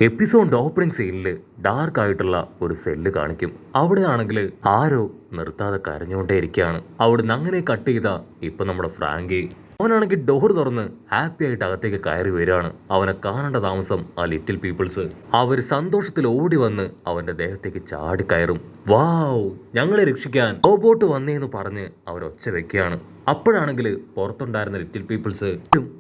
Episode opening സീനിൽ dark ആയിട്ടുള്ള ഒരു സെല്ല് കാണിക്കും. അവിടെയാണെങ്കിൽ ആരോ നിർത്താതെ കരഞ്ഞുകൊണ്ടേ ഇരിക്കുകയാണ്. അവിടുന്ന് അങ്ങനെ കട്ട് ചെയ്ത ഇപ്പൊ നമ്മുടെ ഫ്രാങ്കി അവനാണെങ്കിൽ ഡോർ തുറന്ന് ഹാപ്പി ആയിട്ട് അകത്തേക്ക് കയറി വരികയാണ്. അവനെ കാണേണ്ട താമസം ആ ലിറ്റിൽ പീപ്പിൾസ് അവർ സന്തോഷത്തിൽ ഓടി വന്ന് അവന്റെ ദേഹത്തേക്ക് ചാടി കയറും. വാവ്, ഞങ്ങളെ രക്ഷിക്കാൻ റോബോട്ട് വന്നേന്ന് പറഞ്ഞ് അവരൊച്ച വെക്കുകയാണ്. അപ്പോഴാണെങ്കിൽ പുറത്തുണ്ടായിരുന്ന ലിറ്റിൽ പീപ്പിൾസ്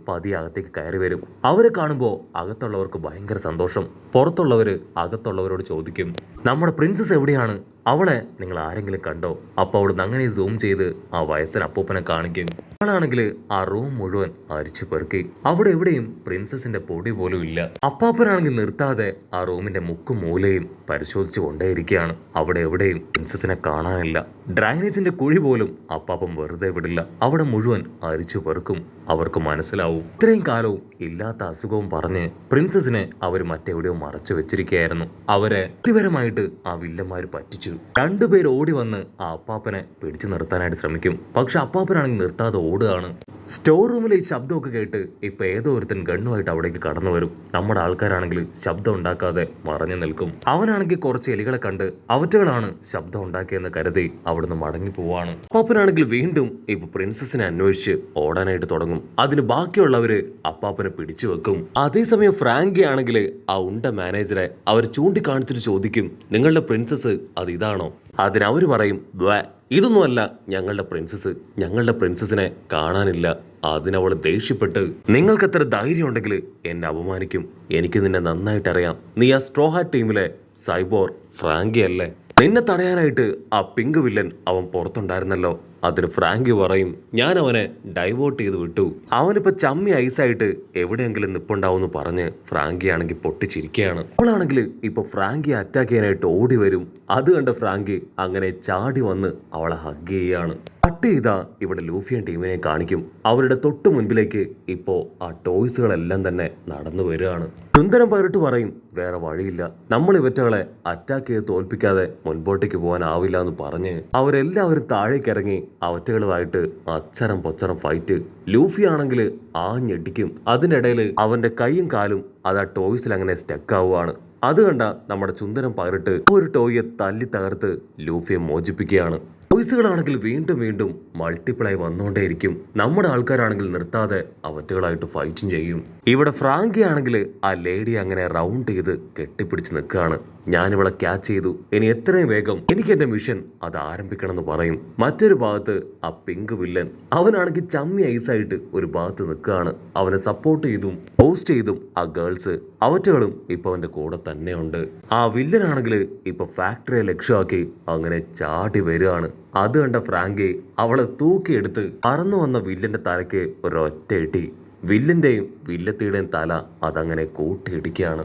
പതിയെ അകത്തേക്ക് കയറി വരും. അവരെ കാണുമ്പോൾ അകത്തുള്ളവർക്ക് ഭയങ്കര സന്തോഷം. പുറത്തുള്ളവര് അകത്തുള്ളവരോട് ചോദിക്കും, നമ്മുടെ പ്രിൻസസ് എവിടെയാണ്? അവളെ നിങ്ങൾ ആരെങ്കിലും കണ്ടോ? അപ്പൊ അവിടുന്ന് അങ്ങനെ സൂം ചെയ്ത് ആ വയസ്സൻ അപ്പൂപ്പനെ കാണിക്കും. അവളാണെങ്കിൽ ആ റൂം മുഴുവൻ അരിച്ചു പെറുക്കി. അവിടെ എവിടെയും പ്രിൻസസിന്റെ പൊടി പോലും ഇല്ല. അപ്പാപ്പനാണെങ്കിൽ നിർത്താതെ ആ റൂമിന്റെ മുക്കും മൂലയും പരിശോധിച്ചു കൊണ്ടേയിരിക്കുകയാണ്. അവിടെ എവിടെയും പ്രിൻസസിനെ കാണാനില്ല. ഡ്രൈനേജിന്റെ കുഴി പോലും അപ്പാപ്പൻ വെറുതെ വിടില്ല. അവിടെ മുഴുവൻ അരിച്ചു പെറുക്കും. അവർക്ക് മനസ്സിലാവും ഇത്രയും കാലവും ഇല്ലാത്ത അസുഖവും പറഞ്ഞ് പ്രിൻസസിനെ അവർ മറ്റെവിടെയോ മറച്ചു വെച്ചിരിക്കുകയായിരുന്നു. അവരെ വ്യക്തിപരമായിട്ട് ആ വില്ലന്മാര് പറ്റിച്ചു. രണ്ടുപേർ ഓടി വന്ന് ആ അപ്പാപ്പനെ പിടിച്ചു നിർത്താനായിട്ട് ശ്രമിക്കും. പക്ഷെ അപ്പാപ്പനാണെങ്കിൽ നിർത്താതെ ഓടുകയാണ്. സ്റ്റോർ റൂമിലെ ഈ ശബ്ദമൊക്കെ കേട്ട് ഇപ്പൊ ഏതോ ഒരുത്തൻ ഗണ്ണുമായിട്ട് അവിടേക്ക് കടന്നു വരും. നമ്മുടെ ആൾക്കാരാണെങ്കിൽ ശബ്ദം ഉണ്ടാക്കാതെ മറഞ്ഞു നിൽക്കും. അവനാണെങ്കിൽ കുറച്ച് എലികളെ കണ്ട് അവറ്റകളാണ് ശബ്ദം ഉണ്ടാക്കിയെന്ന് കരുതി അവിടുന്ന് മടങ്ങി പോവാണ്. അപ്പാപ്പനാണെങ്കിൽ വീണ്ടും ഇപ്പൊ പ്രിൻസസിനെ അന്വേഷിച്ച് ഓടാനായിട്ട് തുടങ്ങും. അതിന് ബാക്കിയുള്ളവര് അപ്പാപ്പനെ പിടിച്ചു വെക്കും. അതേസമയം ഫ്രാങ്കി ആണെങ്കിൽ ആ ഉണ്ട മാനേജറെ അവർ ചൂണ്ടിക്കാണിച്ചിട്ട് ചോദിക്കും, നിങ്ങളുടെ പ്രിൻസസ് അത് ഇതാണോ? അതിനവര് പറയും, ഇതൊന്നുമല്ല ഞങ്ങളുടെ പ്രിൻസസ്. ഞങ്ങളുടെ പ്രിൻസസിനെ കാണാനില്ല. അതിനവൾ ദേഷ്യപ്പെട്ട്, നിങ്ങൾക്ക് എത്ര ധൈര്യം ഉണ്ടെങ്കിൽ എന്നെ അപമാനിക്കും. എനിക്ക് നിന്നെ നന്നായിട്ട് അറിയാം. നീ ആ സ്ട്രോ ഹാറ്റ് ടീമിലെ സൈബോർ ഫ്രാങ്കി അല്ലേ? നിന്നെ തടയാനായിട്ട് ആ പിങ്ക് വില്ലൻ അവൻ പുറത്തുണ്ടായിരുന്നല്ലോ. അതിന് ഫ്രാങ്കി പറയും, ഞാൻ അവനെ ഡൈവേർട്ട് ചെയ്ത് വിട്ടു. അവനിപ്പോ ചമ്മി ഐസായിട്ട് എവിടെയെങ്കിലും നിപ്പുണ്ടാവും പറഞ്ഞ് ഫ്രാങ്കി ആണെങ്കിൽ പൊട്ടിച്ചിരിക്കുകയാണ്. അവളാണെങ്കിൽ ഇപ്പൊ ഫ്രാങ്കി അറ്റാക്ക് ചെയ്യാനായിട്ട് ഓടി വരും. അത് കണ്ട ഫ്രാങ്കി അങ്ങനെ ചാടി വന്ന് അവളെ ഹഗ് ചെയ്യാണ്. കട്ട് ചെയ്താ ഇവിടെ ലൂഫിയൻ ടീമിനെ കാണിക്കും. അവരുടെ തൊട്ട് മുൻപിലേക്ക് ഇപ്പോ ആ ടോയ്സുകളെല്ലാം തന്നെ നടന്നു വരികയാണ്. സുന്ദരം പൈറട്ട് പറയും, വേറെ വഴിയില്ല, നമ്മൾ ഇവറ്റകളെ അറ്റാക്ക് ചെയ്ത് തോൽപ്പിക്കാതെ മുൻപോട്ടേക്ക് പോകാനാവില്ല എന്ന് പറഞ്ഞ് അവരെല്ലാവരും താഴേക്ക് ഇറങ്ങി അവറ്റകളുമായിട്ട് അച്ചരം പൊച്ചരം ഫൈറ്റ്. ലൂഫി ആണെങ്കിൽ ആഞ്ഞെടിക്കും. അതിനിടയിൽ അവന്റെ കൈയും കാലും അത് ആ ടോയ്സിൽ അങ്ങനെ സ്റ്റക്ക് ആവുകയാണ്. അത് കണ്ട നമ്മുടെ സുന്ദരം പൈറട്ട് ഒരു ടോയെ തല്ലി തകർത്ത് ലൂഫിയെ മോചിപ്പിക്കുകയാണ്. ടോയ്സുകളാണെങ്കിൽ വീണ്ടും വീണ്ടും മൾട്ടിപ്പിളായി വന്നുകൊണ്ടേയിരിക്കും. നമ്മുടെ ആൾക്കാരാണെങ്കിൽ നിർത്താതെ അവറ്റകളായിട്ട് ഫൈറ്റും ചെയ്യും. ഇവിടെ ഫ്രാങ്കി ആണെങ്കിൽ ആ ലേഡി അങ്ങനെ റൗണ്ട് ചെയ്ത് കെട്ടിപ്പിടിച്ച് നിൽക്കുകയാണ്. ഞാനിവളെ ക്യാച്ച് ചെയ്തു. ഇനി എത്രയും വേഗം എനിക്ക് എന്റെ മിഷൻ അത് ആരംഭിക്കണം എന്ന് പറയും. മറ്റൊരു ഭാഗത്ത് ആ പിങ്ക് വില്ലൻ അവനാണെങ്കിൽ ചമ്മി ഐസായിട്ട് ഒരു ഭാഗത്ത് നിൽക്കുകയാണ്. അവനെ സപ്പോർട്ട് ചെയ്തും പോസ്റ്റ് ചെയ്തും ആ ഗേൾസ് അവറ്റകളും ഇപ്പൊ അവന്റെ കൂടെ തന്നെ ഉണ്ട്. ആ വില്ലനാണെങ്കിൽ ഇപ്പൊ ഫാക്ടറിയെ ലക്ഷ്യമാക്കി അങ്ങനെ ചാടി വരികയാണ്. അത് കണ്ട ഫ്രാങ്കി അവളെ തൂക്കിയെടുത്ത് പറന്നു വന്ന വില്ലന്റെ തലയ്ക്ക് ഒരൊറ്റ ഇട്ടി. വില്ലന്റെയും വില്ലത്തിയുടെയും തല അതങ്ങനെ കൂട്ടിയിടിക്കുകയാണ്.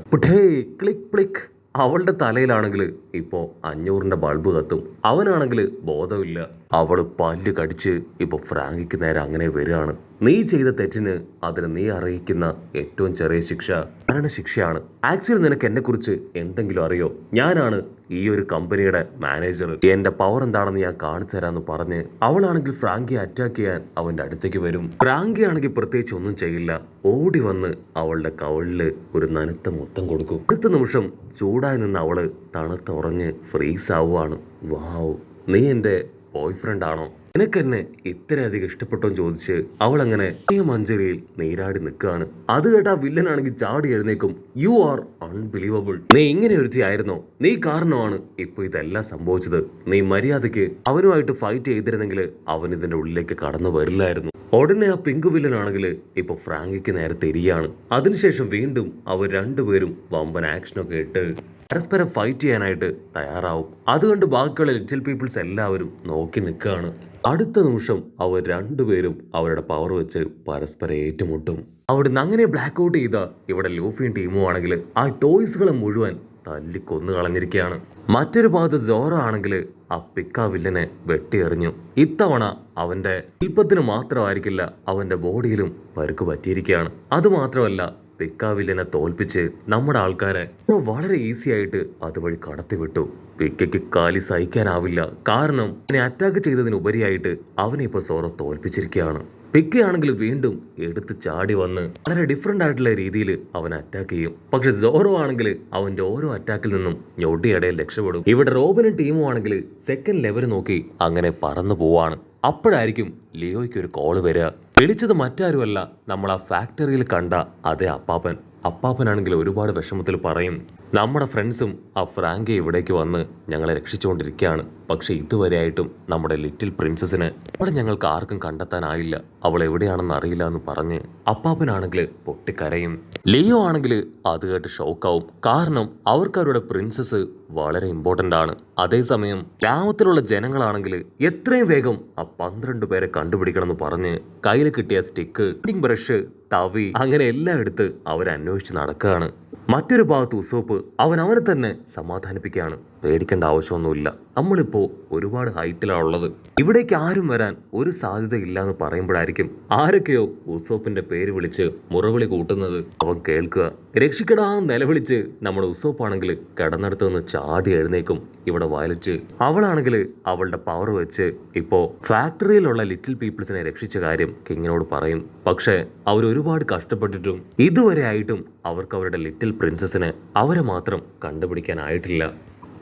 Click click. അവളുടെ തലയിലാണെങ്കിൽ ഇപ്പോ 500ന്റെ ബൾബ് കത്തും. അവനാണെങ്കിൽ ബോധമില്ല. അവള് പല്ല് കടിച്ച് ഇപ്പൊ ഫ്രാങ്കിക്ക് നേരെ അങ്ങനെ വരികയാണ്. നീ ചെയ്ത തെറ്റിന് അതിന് നീ അറിയിക്കുന്ന ഏറ്റവും ചെറിയ ശിക്ഷ മരണശിക്ഷയാണ്. ആക്ച്വലി നിനക്ക് എന്നെ കുറിച്ച് എന്തെങ്കിലും അറിയോ? ഞാനാണ് ഈ ഒരു കമ്പനിയുടെ മാനേജർ. എന്റെ പവർ എന്താണെന്ന് ഞാൻ കാണിച്ചു തരാന്ന് പറഞ്ഞ് അവളാണെങ്കിൽ ഫ്രാങ്കിയെ അറ്റാക്ക് ചെയ്യാൻ അവന്റെ അടുത്തേക്ക് വരും. ഫ്രാങ്കി ആണെങ്കിൽ പ്രത്യേകിച്ച് ഒന്നും ചെയ്യില്ല. ഓടി വന്ന് അവളുടെ കവളില് ഒരു നനുത്ത മുത്തം കൊടുക്കും. അടുത്ത നിമിഷം ചൂടായി നിന്ന് അവള് തണുത്ത് ഉറഞ്ഞ് ഫ്രീസ് ആവുകയാണ്. വാവ്, നീ എന്റെ ബോയ് ഫ്രണ്ട് ആണോ? നിനക്കെന്നെ ഇത്രയധികം ഇഷ്ടപ്പെട്ടോന്ന് ചോദിച്ച് അവൾ അങ്ങനെ മഞ്ചരിയിൽ നീരാടി നിൽക്കുകയാണ്. അത് കേട്ട ആ വില്ലനാണെങ്കിൽ ചാടി എഴുന്നേക്കും. You are unbelievable. നീ ഇങ്ങനെ ഒരുത്തിയായിരുന്നോ? നീ കാരണമാണ് ഇപ്പൊ ഇതെല്ലാം സംഭവിച്ചത്. നീ മര്യാദയ്ക്ക് അവനുമായിട്ട് ഫൈറ്റ് ചെയ്തിരുന്നെങ്കിൽ അവൻ ഇതിന്റെ ഉള്ളിലേക്ക് കടന്നു വരില്ലായിരുന്നു. ഉടനെ ആ പിങ്ക് വില്ലനാണെങ്കിൽ ഇപ്പൊ ഫ്രാങ്കിക്ക് നേരെ തിരിയാണ്. അതിനുശേഷം വീണ്ടും അവർ രണ്ടുപേരും വമ്പൻ ആക്ഷനൊക്കെ ഇട്ട് പരസ്പരം ഫൈറ്റ് ചെയ്യാനായിട്ട് തയ്യാറാവും. അതുകൊണ്ട് ബാക്കിയുള്ള ലിറ്റിൽ പീപ്പിൾസ് എല്ലാവരും നോക്കി നിൽക്കുകയാണ്. അടുത്ത നിമിഷം അവർ രണ്ടുപേരും അവരുടെ പവർ വെച്ച് പരസ്പരം ഏറ്റുമുട്ടും. അവിടുന്ന് അങ്ങനെ ബ്ലാക്ക് ഔട്ട് ചെയ്ത ഇവിടെ ലൂഫിയും ടീമും ആണെങ്കിൽ ആ ടോയ്സുകളെ മുഴുവൻ തല്ലി കൊന്നു കളഞ്ഞിരിക്കുകയാണ്. മറ്റൊരു ഭാഗത്ത് സോറ ആണെങ്കിൽ ആ പിക്ക വില്ലനെ വെട്ടിയെറിഞ്ഞു. ഇത്തവണ അവന്റെ ശില്പത്തിന് മാത്രമായിരിക്കില്ല, അവന്റെ ബോഡിയിലും പരുക്ക് പറ്റിയിരിക്കുകയാണ്. അതുമാത്രമല്ല, പിക്ക വില്ലനെ തോൽപ്പിച്ച് നമ്മുടെ ആൾക്കാരെ വളരെ ഈസി ആയിട്ട് അതുവഴി കടത്തിവിട്ടു. പിക്കയ്ക്ക് കാലി സഹിക്കാനാവില്ല. കാരണം അവനെ അറ്റാക്ക് ചെയ്തതിനുപരിയായിട്ട് അവനെ ഇപ്പൊ സോറ തോൽപ്പിച്ചിരിക്കുകയാണ്. പിക്കി ആണെങ്കിൽ വീണ്ടും എടുത്ത് ചാടി വന്ന് വളരെ ഡിഫറെന്റ് ആയിട്ടുള്ള രീതിയിൽ അവൻ അറ്റാക്ക് ചെയ്യും. പക്ഷെ സോറോ ആണെങ്കിൽ അവന്റെ ഓരോ അറ്റാക്കിൽ നിന്നും ഞൊടിയിടയിൽ രക്ഷപ്പെടും. ഇവിടെ റോബിനും ടീമും ആണെങ്കിൽ സെക്കൻഡ് ലെവൽ നോക്കി അങ്ങനെ പറന്നു പോവാണ്. അപ്പോഴായിരിക്കും ലിയോയ്ക്ക് ഒരു കോള് വരിക. വിളിച്ചത് മറ്റാരുമല്ല, നമ്മൾ ആ ഫാക്ടറിയിൽ കണ്ട അതേ അപ്പാപ്പൻ. അപ്പാപ്പനാണെങ്കിൽ ഒരുപാട് വിഷമത്തിൽ പറയും, നമ്മുടെ ഫ്രണ്ട്സും ആ ഫ്രാങ്കെ ഇവിടേക്ക് വന്ന് ഞങ്ങളെ രക്ഷിച്ചുകൊണ്ടിരിക്കുകയാണ്. പക്ഷെ ഇതുവരെയായിട്ടും നമ്മുടെ ലിറ്റിൽ പ്രിൻസസിനെ അവളെ ഞങ്ങൾക്ക് ആർക്കും കണ്ടെത്താനായില്ല, അവൾ എവിടെയാണെന്ന് അറിയില്ല എന്ന് പറഞ്ഞ് അപ്പാപ്പനാണെങ്കിൽ പൊട്ടിക്കരയും. ലിയോ ആണെങ്കിൽ അത് കേട്ട് ഷോക്കാവും. കാരണം അവർക്ക് അവരുടെ പ്രിൻസസ് വളരെ ഇമ്പോർട്ടൻ്റ് ആണ്. അതേസമയം ഗ്രാമത്തിലുള്ള ജനങ്ങളാണെങ്കിൽ എത്രയും വേഗം ആ 12 പേരെ കണ്ടുപിടിക്കണം എന്ന് പറഞ്ഞ് കയ്യിൽ കിട്ടിയ സ്റ്റിക്ക്, ബ്രഷ്, തവി അങ്ങനെ എല്ലാം എടുത്ത് അവരന്വേഷിച്ച് നടക്കുകയാണ്. മറ്റൊരു ഭാഗത്ത് ഉസോപ്പ് അവനെ തന്നെ സമാധാനിപ്പിക്കുകയാണ്. പേടിക്കേണ്ട ആവശ്യമൊന്നുമില്ല, നമ്മളിപ്പോ ഒരുപാട് ഹൈറ്റിലാണുള്ളത്, ഇവിടേക്ക് ആരും വരാൻ ഒരു സാധ്യതയില്ല എന്ന് പറയുമ്പോഴായിരിക്കും ആരൊക്കെയോ ഉസോപ്പിന്റെ പേര് വിളിച്ച് മുറവിളി കൂട്ടുന്നത് അവൻ കേൾക്കുക. രക്ഷിക്കടാ നിലവിളിച്ച് നമ്മുടെ ഉസോപ്പാണെങ്കിൽ കിടന്നിടത്ത് നിന്ന് ചാടി എഴുന്നേക്കും. ഇവിടെ വയലറ്റ് അവളാണെങ്കിൽ അവളുടെ പവർ വെച്ച് ഇപ്പോ ഫാക്ടറിയിലുള്ള ലിറ്റിൽ പീപ്പിൾസിനെ രക്ഷിച്ച കാര്യം കിങ്ങിനോട് പറയും. പക്ഷെ അവരൊരുപാട് കഷ്ടപ്പെട്ടിട്ടും ഇതുവരെ ആയിട്ടും അവർക്ക് അവരുടെ ലിറ്റിൽ പ്രിൻസസിനെ അവരെ മാത്രം കണ്ടുപിടിക്കാനായിട്ടില്ല.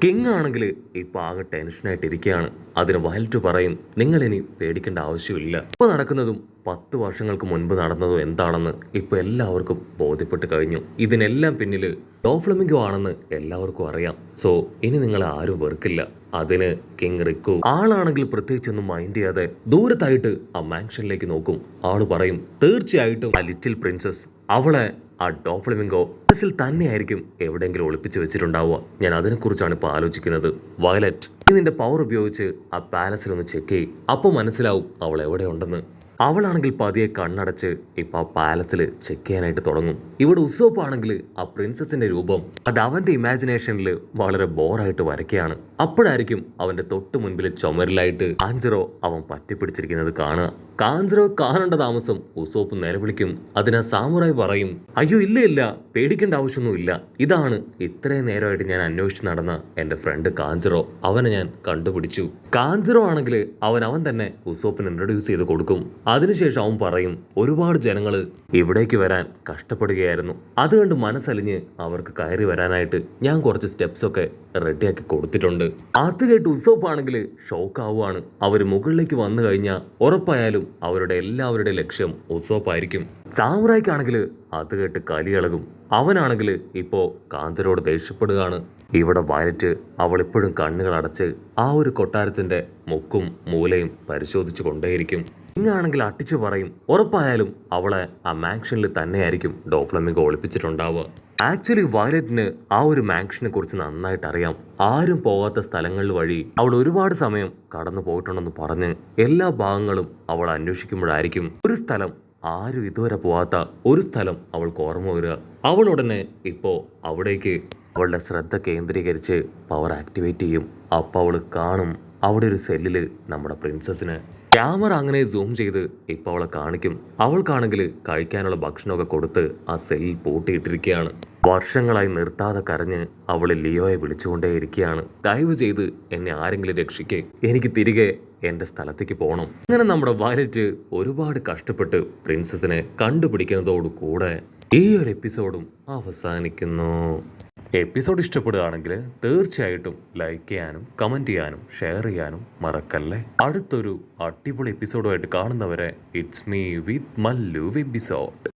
കിങ് ആണെങ്കിൽ ഇപ്പൊ ആകെ ടെൻഷനായിട്ടിരിക്കുകയാണ്. അതിന് വയലറ്റ് പറയും, നിങ്ങൾ ഇനി പേടിക്കേണ്ട ആവശ്യമില്ല, ഇപ്പൊ നടക്കുന്നതും 10 വർഷങ്ങൾക്ക് മുൻപ് നടന്നതോ എന്താണെന്ന് ഇപ്പൊ എല്ലാവർക്കും ബോധ്യപ്പെട്ട് കഴിഞ്ഞു. ഇതിനെല്ലാം പിന്നില് ഡോഫ്ലമിംഗോ ആണെന്ന് എല്ലാവർക്കും അറിയാം. സോ ഇനി നിങ്ങളെ ആരും വെറുക്കില്ല. അതിന് കിങ് റിക്കു ആളാണെങ്കിൽ പ്രത്യേകിച്ചൊന്നും മൈൻഡ് ചെയ്യാതെ ദൂരത്തായിട്ട് ആ മാൻഷനിലേക്ക് നോക്കും. ആള് പറയും, തീർച്ചയായിട്ടും ആ ലിറ്റിൽ പ്രിൻസസ് അവളെ ആ ഡോഫ്ലമിംഗോ മനസ്സിൽ തന്നെയായിരിക്കും എവിടെയെങ്കിലും ഒളിപ്പിച്ച് വെച്ചിട്ടുണ്ടാവുക. ഞാൻ അതിനെക്കുറിച്ചാണ് ഇപ്പോൾ ആലോചിക്കുന്നത്. വയലറ്റ്, നീ നിന്റെ പവർ ഉപയോഗിച്ച് ആ പാലസിലൊന്ന് ചെക്ക് ചെയ്യും, അപ്പോൾ മനസ്സിലാവും അവൾ എവിടെ ഉണ്ടെന്ന്. അവളാണെങ്കിൽ പതിയെ കണ്ണടച്ച് ഇപ്പൊ ആ പാലസിൽ ചെക്ക് ചെയ്യാനായിട്ട് തുടങ്ങും. ഇവിടെ ഉസോപ്പ് ആണെങ്കിൽ ആ പ്രിൻസസിന്റെ രൂപം അത് അവന്റെ ഇമാജിനേഷനിൽ വളരെ ബോറായിട്ട് വരയ്ക്കുകയാണ്. അപ്പോഴായിരിക്കും അവന്റെ തൊട്ട് മുൻപിൽ ചുമരിലായിട്ട് കാഞ്ചറോ അവൻ പറ്റിപ്പിടിച്ചിരിക്കുന്നത് കാണുക. കാഞ്ചറോ കാണേണ്ട താമസം ഉസോപ്പ് നിലവിളിക്കും. അതിനാ സാമുറായി പറയും, അയ്യോ ഇല്ല ഇല്ല, പേടിക്കേണ്ട ആവശ്യമൊന്നുമില്ല, ഇതാണ് ഇത്രയും നേരമായിട്ട് ഞാൻ അന്വേഷിച്ച് നടന്ന എന്റെ ഫ്രണ്ട് കാഞ്ചറോ, അവനെ ഞാൻ കണ്ടുപിടിച്ചു. കാഞ്ചറോ ആണെങ്കിൽ അവൻ തന്നെ ഉസോപ്പിന് ഇൻട്രൊഡ്യൂസ് ചെയ്ത് കൊടുക്കും. അതിനുശേഷം അവൻ പറയും, ഒരുപാട് ജനങ്ങൾ ഇവിടേക്ക് വരാൻ കഷ്ടപ്പെടുകയായിരുന്നു, അതുകൊണ്ട് മനസ്സലിഞ്ഞ് അവർക്ക് കയറി വരാനായിട്ട് ഞാൻ കുറച്ച് സ്റ്റെപ്സ് ഒക്കെ റെഡിയാക്കി കൊടുത്തിട്ടുണ്ട്. അത് കേട്ട് ഉസോപ്പ് ആണെങ്കിൽ ഷോക്ക് ആവുകയാണ്. അവർ മുകളിലേക്ക് വന്നു കഴിഞ്ഞാൽ ഉറപ്പായാലും അവരുടെ എല്ലാവരുടെ ലക്ഷ്യം ഉസോപ്പായിരിക്കും. സാമുറായിക്കാണെങ്കിൽ അത് കേട്ട് കലിയിളകും. അവനാണെങ്കിൽ ഇപ്പോ കാഞ്ചറോട് ദേഷ്യപ്പെടുകയാണ്. ഇവിടെ വയലറ്റ് അവൾ ഇപ്പോഴും കണ്ണുകൾ അടച്ച് ആ ഒരു കൊട്ടാരത്തിന്റെ മുക്കും മൂലയും പരിശോധിച്ചു കൊണ്ടേയിരിക്കും. ഇങ്ങാണെങ്കിൽ അട്ടിച്ചു പറയും, ഉറപ്പായാലും അവളെ ആ മാൻഷനിൽ തന്നെയായിരിക്കും ഡോഫ്ലമിംഗോ ഒളിപ്പിച്ചിട്ടുണ്ടാവുക. ആക്ച്വലി വയലറ്റിന് ആ ഒരു മാൻഷനെ കുറിച്ച് നന്നായിട്ട് അറിയാം. ആരും പോകാത്ത സ്ഥലങ്ങളിൽ വഴി അവൾ ഒരുപാട് സമയം കടന്നു പോയിട്ടുണ്ടെന്ന് പറഞ്ഞ് എല്ലാ ഭാഗങ്ങളും അവൾ അന്വേഷിക്കുമ്പോഴായിരിക്കും ഒരു സ്ഥലം, ആരും ഇതുവരെ പോവാത്ത ഒരു സ്ഥലം അവൾക്ക് ഓർമ്മ വരിക. അവൾ ഉടനെ ഇപ്പോ അവിടേക്ക് അവളുടെ ശ്രദ്ധ കേന്ദ്രീകരിച്ച് പവർ ആക്ടിവേറ്റ് ചെയ്യും. അപ്പോൾ അവൾ കാണും അവിടെ ഒരു സെല്ലില് നമ്മുടെ പ്രിൻസസിന്. ക്യാമറ അങ്ങനെ സൂം ചെയ്ത് ഇപ്പൊ അവളെ കാണിക്കും. അവൾക്കാണെങ്കിൽ കഴിക്കാനുള്ള ഭക്ഷണമൊക്കെ കൊടുത്ത് ആ സെല്ലിൽ പൂട്ടിയിട്ടിരിക്കുകയാണ്. വർഷങ്ങളായി നിർത്താതെ കരഞ്ഞ് അവള് ലിയോയെ വിളിച്ചുകൊണ്ടേയിരിക്കുകയാണ്, ദയവ് ചെയ്ത് എന്നെ ആരെങ്കിലും രക്ഷിക്കേ, എനിക്ക് തിരികെ എന്റെ സ്ഥലത്തേക്ക് പോകണം. അങ്ങനെ നമ്മുടെ വയലറ്റ് ഒരുപാട് കഷ്ടപ്പെട്ട് പ്രിൻസസിനെ കണ്ടുപിടിക്കുന്നതോടു കൂടെ ഈ ഒരു എപ്പിസോഡും അവസാനിക്കുന്നു. എപ്പിസോഡ് ഇഷ്ടപ്പെടുകയാണെങ്കിൽ തീർച്ചയായിട്ടും ലൈക്ക് ചെയ്യാനും കമൻറ്റ് ചെയ്യാനും ഷെയർ ചെയ്യാനും മറക്കല്ലേ. അടുത്തൊരു അടിപൊളി എപ്പിസോഡുമായിട്ട് കാണുന്നവരെ it's me with Mallu episode.